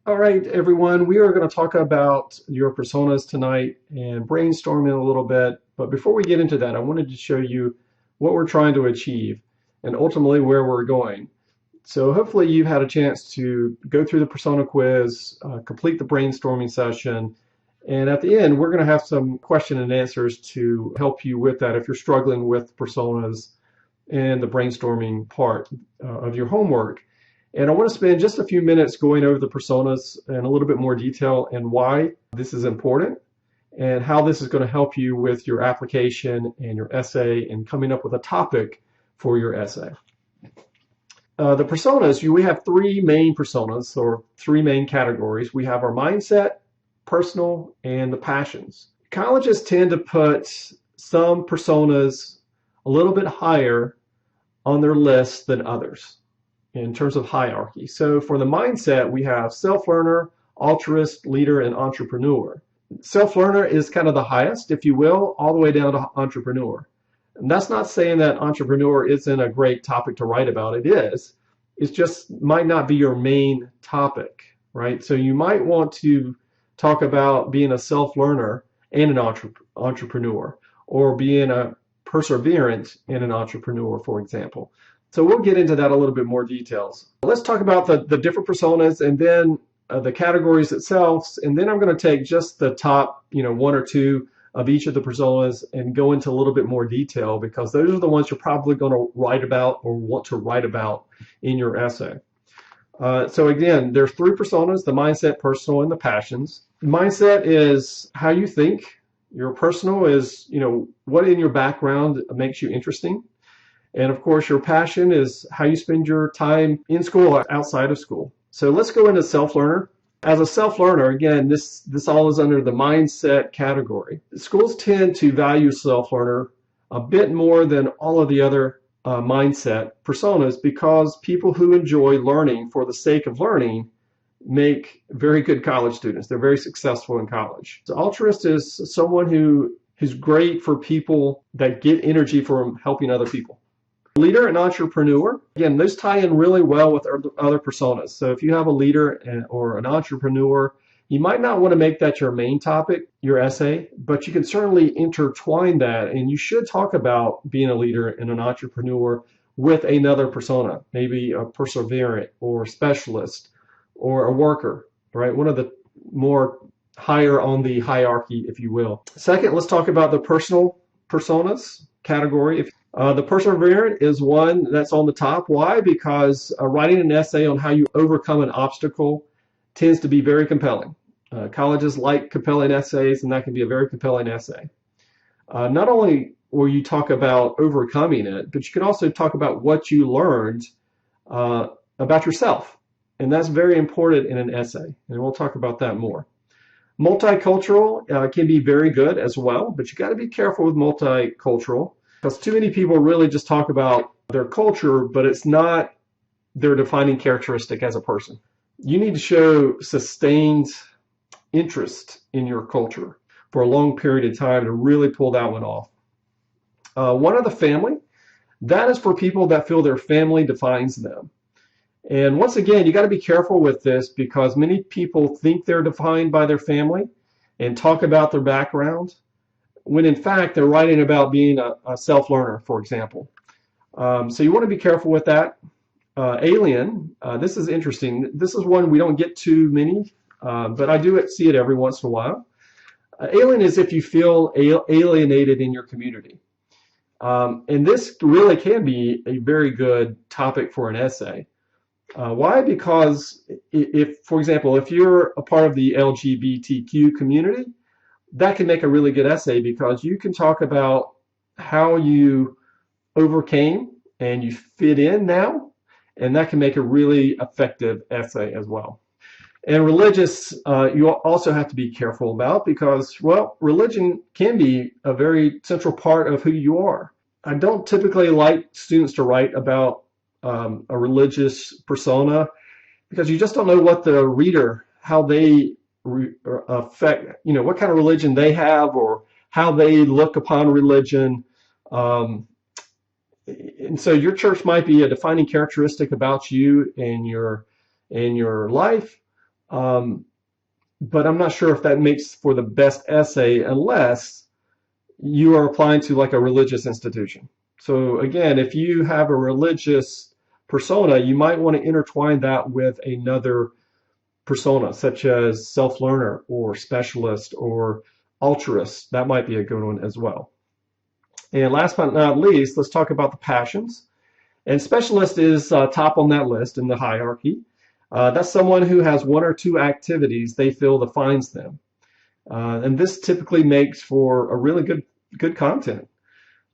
All right, everyone, we are going to talk about your personas tonight and brainstorming a little bit. But before we get into that, I wanted to show you what we're trying to achieve and ultimately where we're going. So hopefully you've had a chance to go through the persona quiz, complete the brainstorming session, and at the end, we're going to have some question and answers to help you with that if you're struggling with personas and the brainstorming part of your homework. And I want to spend just a few minutes going over the personas in a little bit more detail and why this is important and how this is going to help you with your application and your essay and coming up with a topic for your essay. The personas, we have three main personas or three main categories. We have our mindset, personal, and the passions. Colleges tend to put some personas a little bit higher on their list than others in terms of hierarchy. So for the mindset, we have self-learner, altruist, leader, and entrepreneur. Self-learner is kind of the highest, if you will, all the way down to entrepreneur. And that's not saying that entrepreneur isn't a great topic to write about. It is. It just might not be your main topic, right? So you might want to talk about being a self-learner and an entrepreneur, or being a perseverant and an entrepreneur, for example. So we'll get into that a little bit more details. Let's talk about the different personas and then the categories itself. And then I'm going to take just the top, one or two of each of the personas and go into a little bit more detail because those are the ones you're probably going to write about or want to write about in your essay. So again, there's three personas: the mindset, personal, and the passions. Mindset is how you think. Your personal is, what in your background makes you interesting. And of course, your passion is how you spend your time in school or outside of school. So let's go into self-learner. As a self-learner, again, this all is under the mindset category. Schools tend to value self-learner a bit more than all of the other mindset personas because people who enjoy learning for the sake of learning make very good college students. They're very successful in college. So altruist is someone who is great for people that get energy from helping other people. Leader and entrepreneur, again, those tie in really well with other personas. So if you have a leader or an entrepreneur, you might not want to make that your main topic, your essay, but you can certainly intertwine that, and you should talk about being a leader and an entrepreneur with another persona, maybe a perseverant or specialist or a worker, right? One of the more higher on the hierarchy, if you will. Second, let's talk about the personal personas category. The perseverant is one that's on the top. Why? Because writing an essay on how you overcome an obstacle tends to be very compelling. Colleges like compelling essays, and that can be a very compelling essay. Not only will you talk about overcoming it, but you can also talk about what you learned about yourself. And that's very important in an essay, and we'll talk about that more. Multicultural can be very good as well, but you got to be careful with multicultural because too many people really just talk about their culture, but it's not their defining characteristic as a person. You need to show sustained interest in your culture for a long period of time to really pull that one off. One of the family, that is for people that feel their family defines them. And once again, you got to be careful with this because many people think they're defined by their family and talk about their background, when in fact they're writing about being a self-learner, for example. So you want to be careful with that. Alien, this is interesting. This is one we don't get too many, but I do see it every once in a while. Alien is if you feel alienated in your community. And this really can be a very good topic for an essay. Why? Because if, for example, if you're a part of the LGBTQ community, that can make a really good essay because you can talk about how you overcame and you fit in now, and that can make a really effective essay as well. And religious, you also have to be careful about because, well, religion can be a very central part of who you are. I don't typically like students to write about a religious persona because you just don't know what the reader, how they affect, what kind of religion they have or how they look upon religion. And so your church might be a defining characteristic about you and your life, But I'm not sure if that makes for the best essay unless you are applying to like a religious institution. So again, if you have a religious persona, you might want to intertwine that with another persona, such as self-learner or specialist or altruist. That might be a good one as well. And last but not least, let's talk about the passions. And specialist is top on that list in the hierarchy. That's someone who has one or two activities they feel defines them. And this typically makes for a really good content.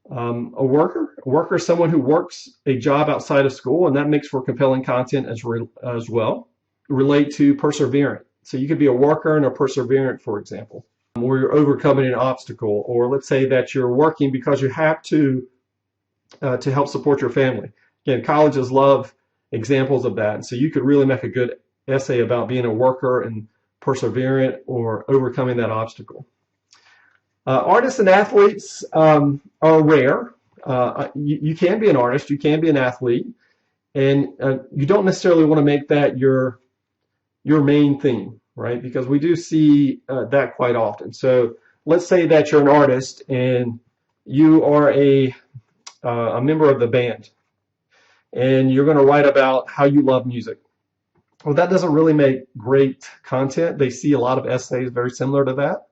A worker is someone who works a job outside of school, and that makes for compelling content as well. Relate to perseverant. So you could be a worker and a perseverant, for example, where you're overcoming an obstacle, or let's say that you're working because you have to help support your family. Again, colleges love examples of that, and so you could really make a good essay about being a worker and perseverant or overcoming that obstacle. Artists and athletes are rare. You can be an artist, you can be an athlete, and you don't necessarily want to make that your main theme, right? Because we do see that quite often. So let's say that you're an artist and you are a member of the band, and you're going to write about how you love music. Well, that doesn't really make great content. They see a lot of essays very similar to that.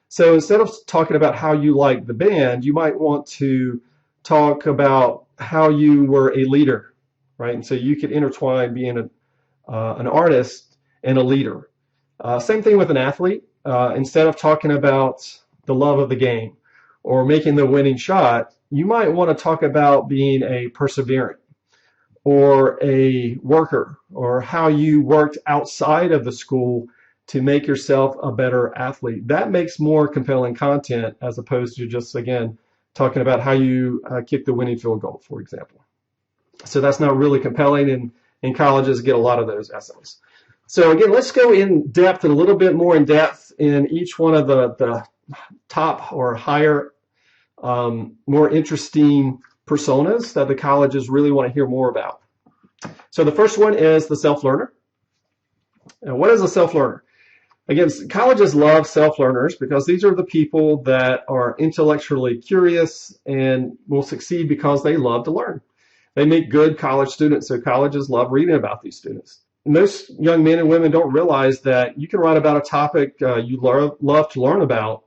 So instead of talking about how you like the band, you might want to talk about how you were a leader, right? And so you could intertwine being an artist and a leader. Same thing with an athlete. Instead of talking about the love of the game or making the winning shot, you might want to talk about being a perseverant or a worker, or how you worked outside of the school to make yourself a better athlete. That makes more compelling content as opposed to just, again, talking about how you kick the winning field goal, for example. So that's not really compelling, and colleges get a lot of those essays. So again, let's go in depth, and a little bit more in depth in each one of the top or higher, more interesting personas that the colleges really want to hear more about. So the first one is the self-learner. And what is a self-learner? Again, colleges love self-learners because these are the people that are intellectually curious and will succeed because they love to learn. They make good college students, so colleges love reading about these students. Most young men and women don't realize that you can write about a topic you love to learn about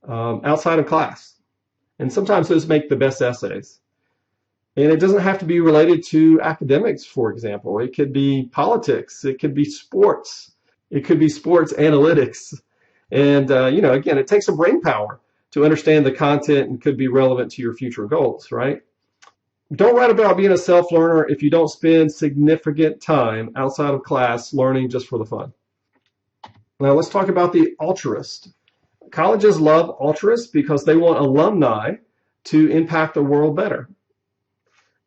outside of class. And sometimes those make the best essays. And it doesn't have to be related to academics, for example. It could be politics. It could be sports. It could be sports analytics. And, again, it takes some brain power to understand the content and could be relevant to your future goals, right? Don't write about being a self-learner if you don't spend significant time outside of class learning just for the fun. Now, let's talk about the altruist. Colleges love altruists because they want alumni to impact the world better.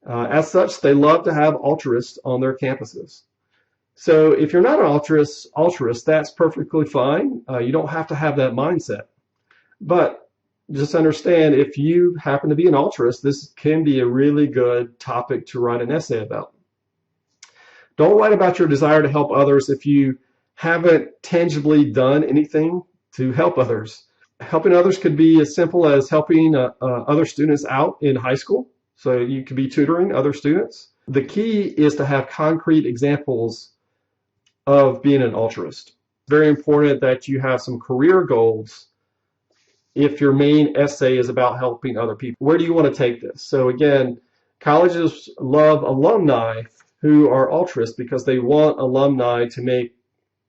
As such, they love to have altruists on their campuses. So if you're not an altruist, that's perfectly fine. You don't have to have that mindset. But just understand, if you happen to be an altruist, this can be a really good topic to write an essay about. Don't write about your desire to help others if you haven't tangibly done anything to help others. Helping others could be as simple as helping other students out in high school. So you could be tutoring other students. The key is to have concrete examples of being an altruist. Very important that you have some career goals if your main essay is about helping other people. Where do you want to take this? So again, colleges love alumni who are altruists because they want alumni to make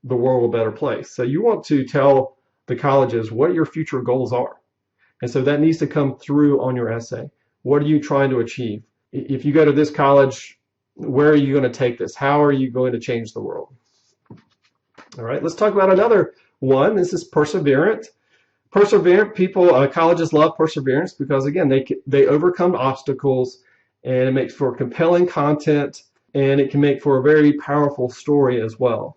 the world a better place. So you want to tell the colleges what your future goals are. And so that needs to come through on your essay. What are you trying to achieve? If you go to this college, where are you going to take this? How are you going to change the world? All right, let's talk about another one. This is perseverant. Perseverant people, colleges love perseverance because, again, they overcome obstacles, and it makes for compelling content, and it can make for a very powerful story as well.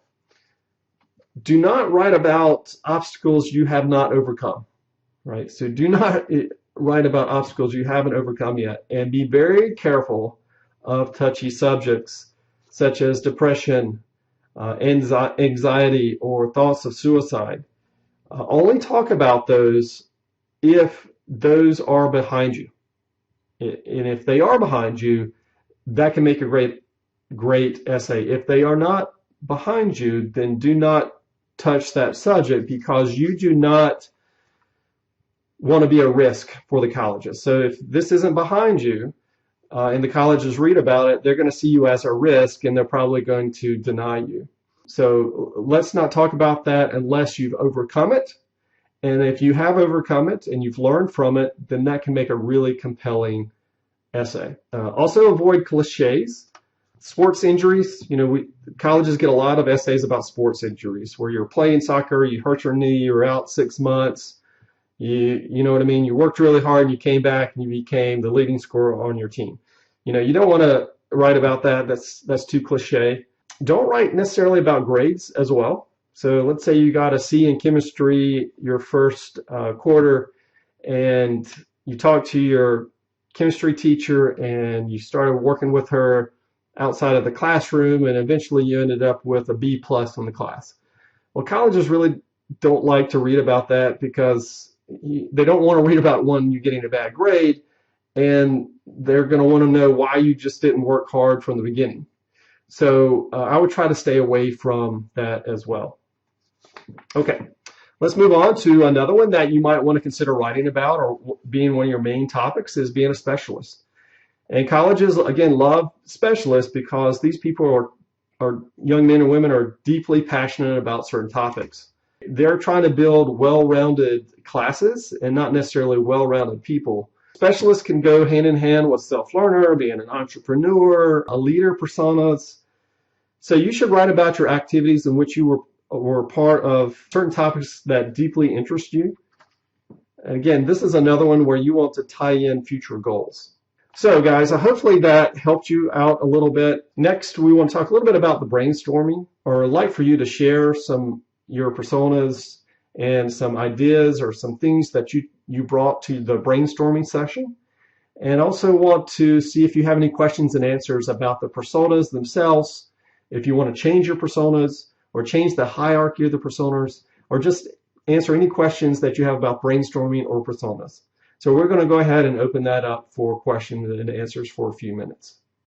Do not write about obstacles you have not overcome, right? So do not write about obstacles you haven't overcome yet, and be very careful of touchy subjects such as depression, anxiety, or thoughts of suicide. Only talk about those if those are behind you. And if they are behind you, that can make a great essay. If they are not behind you, then do not touch that subject, because you do not want to be a risk for the colleges. So if this isn't behind you, and the colleges read about it, they're going to see you as a risk, and they're probably going to deny you. So let's not talk about that unless you've overcome it. And if you have overcome it and you've learned from it, then that can make a really compelling essay. Also avoid cliches. Sports injuries, colleges get a lot of essays about sports injuries, where you're playing soccer, you hurt your knee, you're out 6 months, you know what I mean? You worked really hard and you came back and you became the leading scorer on your team. You don't want to write about that. That's too cliche. Don't write necessarily about grades as well. So let's say you got a C in chemistry your first quarter, and you talked to your chemistry teacher and you started working with her outside of the classroom, and eventually you ended up with a B+ in the class. Well, colleges really don't like to read about that, because they don't want to read about you getting a bad grade, and they're going to want to know why you just didn't work hard from the beginning. So I would try to stay away from that as well. Okay, let's move on to another one that you might want to consider writing about, or being one of your main topics, is being a specialist. And colleges, again, love specialists, because these people are young men and women are deeply passionate about certain topics. They're trying to build well-rounded classes and not necessarily well-rounded people. Specialists can go hand in hand with self-learner, being an entrepreneur, a leader personas. So you should write about your activities in which you were part of certain topics that deeply interest you. And again, this is another one where you want to tie in future goals. So guys, hopefully that helped you out a little bit. Next, we want to talk a little bit about the brainstorming, or I'd like for you to share your personas and some ideas or some things that you brought to the brainstorming session. And also want to see if you have any questions and answers about the personas themselves, if you want to change your personas or change the hierarchy of the personas, or just answer any questions that you have about brainstorming or personas. So we're going to go ahead and open that up for questions and answers for a few minutes.